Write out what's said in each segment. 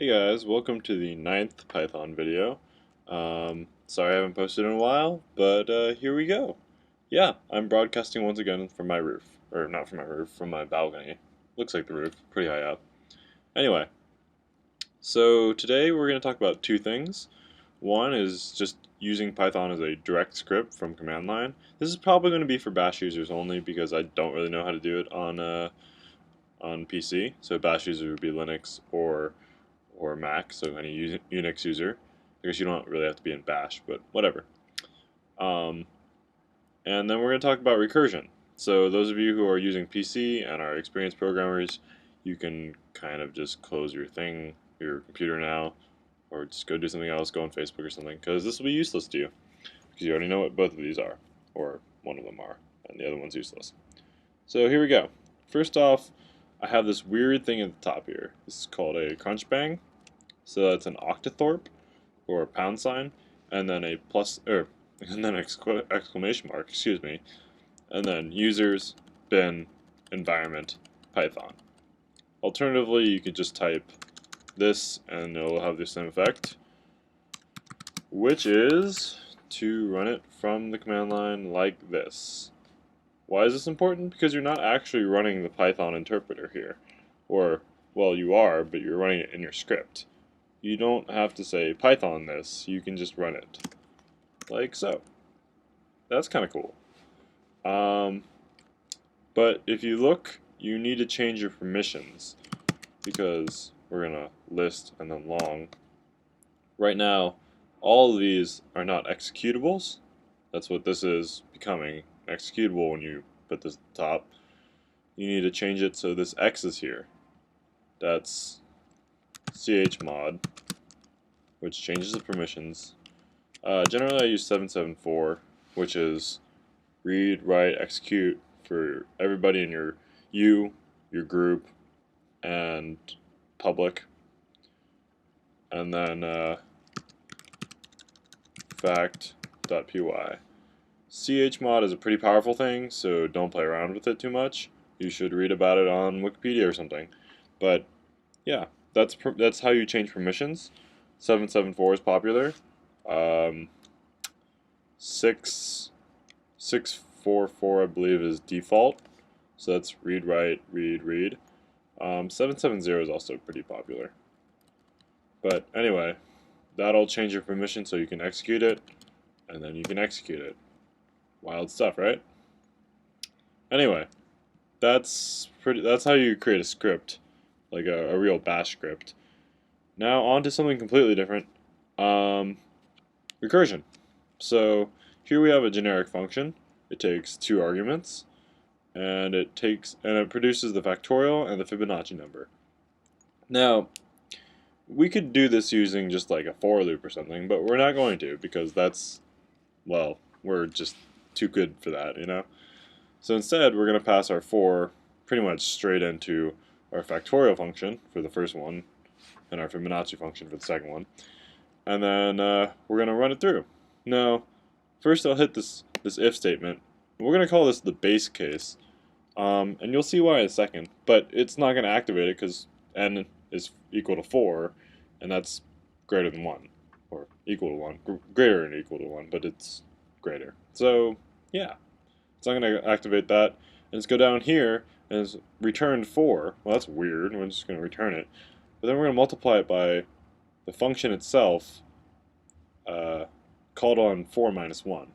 Hey guys, welcome to the ninth Python video. Sorry I haven't posted in a while, but here we go. Yeah, I'm broadcasting once again from my roof. Or not from my roof, from my balcony. Looks like the roof, pretty high up. Anyway, so today we're going to talk about two things. One is just using Python as a direct script from command line. This is probably going to be for Bash users only because I don't really know how to do it on PC. So Bash user would be Linux or Mac, so any Unix user. I guess you don't really have to be in Bash, but whatever. Um, and then we're going to talk about recursion. So those of you who are using PC and are experienced programmers, you can kind of just close your computer now, or just go do something else, go on Facebook or something, because this will be useless to you, because you already know what both of these are, or one of them are, and the other one's useless. So here we go. First off, I have this weird thing at the top here. This is called a crunch bang. So that's an octothorpe or a pound sign, and then a plus and then exclamation mark, excuse me, and then users bin environment Python. Alternatively, you could just type this and it'll have the same effect, which is to run it from the command line like this. Why is this important? Because you're not actually running the Python interpreter here. Or, well, you are, but you're running it in your script. You don't have to say Python this, you can just run it. Like so. That's kind of cool. But if you look, you need to change your permissions because we're going to list and then long. Right now, all of these are not executables. That's what this is becoming, executable when you put this at the top. You need to change it so this X is here. That's chmod, which changes the permissions. Generally I use 774, which is read, write, execute for everybody in your group, and public. And then fact.py. Chmod is a pretty powerful thing, so don't play around with it too much. You should read about it on Wikipedia or something. But yeah, that's how you change permissions. 774 is popular. 644 I believe is default. So that's read, write, read, read. 770 is also pretty popular. But anyway, that'll change your permission so you can execute it, and then you can execute it. Wild stuff, right? Anyway, that's how you create a script, like a real bash script. Now on to something completely different. Recursion. So here we have a generic function. It takes two arguments, and it produces the factorial and the Fibonacci number. Now, we could do this using just like a for loop or something, but we're not going to because well, we're just too good for that, you know? So instead, we're going to pass our for pretty much straight into our factorial function for the first one and our Fibonacci function for the second one. And then we're going to run it through. Now, first I'll hit this if statement. We're going to call this the base case. And you'll see why in a second. But it's not going to activate it because n is equal to 4, and that's greater than 1. Or equal to 1. Greater than equal to 1, but it's greater. So, yeah. It's not going to activate that. And let's go down here, and it's returned 4. Well, that's weird. We're just going to return it. But then we're going to multiply it by the function itself called on 4 minus 1.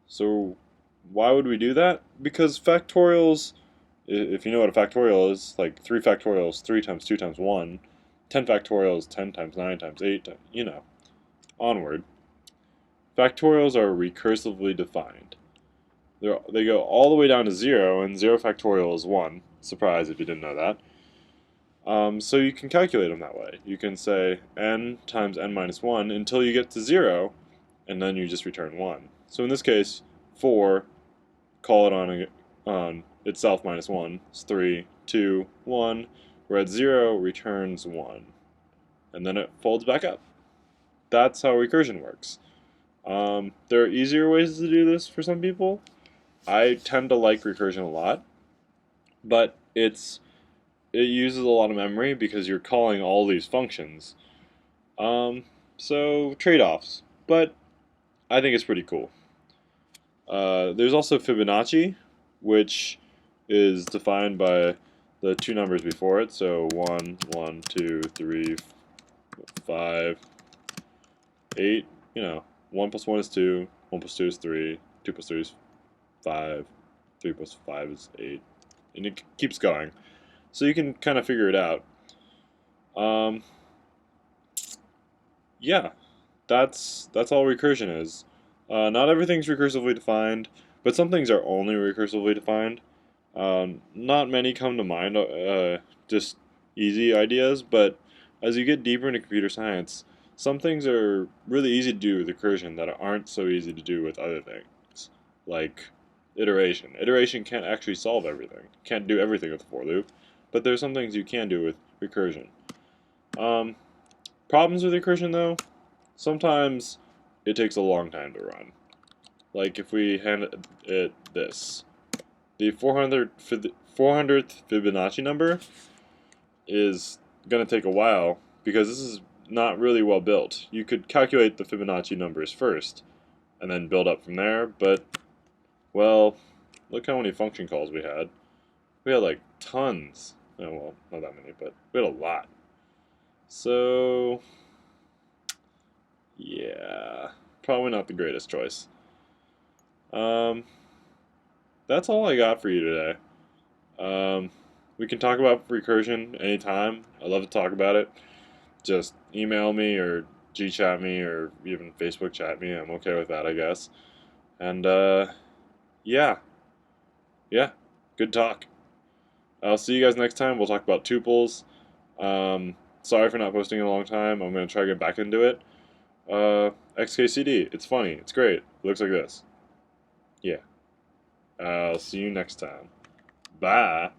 So why would we do that? Because factorials, if you know what a factorial is, like 3 factorials, 3 times 2 times 1, 10 factorials, 10 times 9 times 8, you know, onward. Factorials are recursively defined. They go all the way down to 0, and 0 factorial is 1. Surprise if you didn't know that. So you can calculate them that way. You can say n times n minus 1 until you get to 0, and then you just return 1. So in this case, 4, call it on itself minus 1. It's 3, 2, 1. We're at 0, returns 1. And then it folds back up. That's how recursion works. There are easier ways to do this for some people. I tend to like recursion a lot, but it's it uses a lot of memory because you're calling all these functions. So trade-offs, but I think it's pretty cool. There's also Fibonacci, which is defined by the two numbers before it. So 1, 1, 2, 3, 5, 8. 1 plus 1 is 2, 1 plus 2 is 3, 2 plus 3 is 5, 3 plus 5 is 8, and it keeps going. So you can kind of figure it out. Um, yeah, that's all recursion is. Not everything's recursively defined, but some things are only recursively defined. Not many come to mind, just easy ideas, but as you get deeper into computer science, some things are really easy to do with recursion that aren't so easy to do with other things, like iteration. Iteration can't actually solve everything, can't do everything with a for loop, but there's some things you can do with recursion. Um, Problems with recursion, though, sometimes it takes a long time to run. Like if we hand it this. The 400th Fibonacci number is going to take a while because this is not really well built. You could calculate the Fibonacci numbers first and then build up from there, but, well, look how many function calls we had. We had like tons. Oh, well, not that many, but we had a lot. So, yeah, probably not the greatest choice. Um, that's all I got for you today. We can talk about recursion anytime. I love to talk about it. Just email me or Gchat me or even Facebook chat me. I'm okay with that, I guess. And yeah, yeah, good talk. I'll see you guys next time. We'll talk about tuples. Sorry for not posting in a long time. I'm gonna try to get back into it. XKCD. It's funny. It's great. It looks like this. Yeah. I'll see you next time. Bye.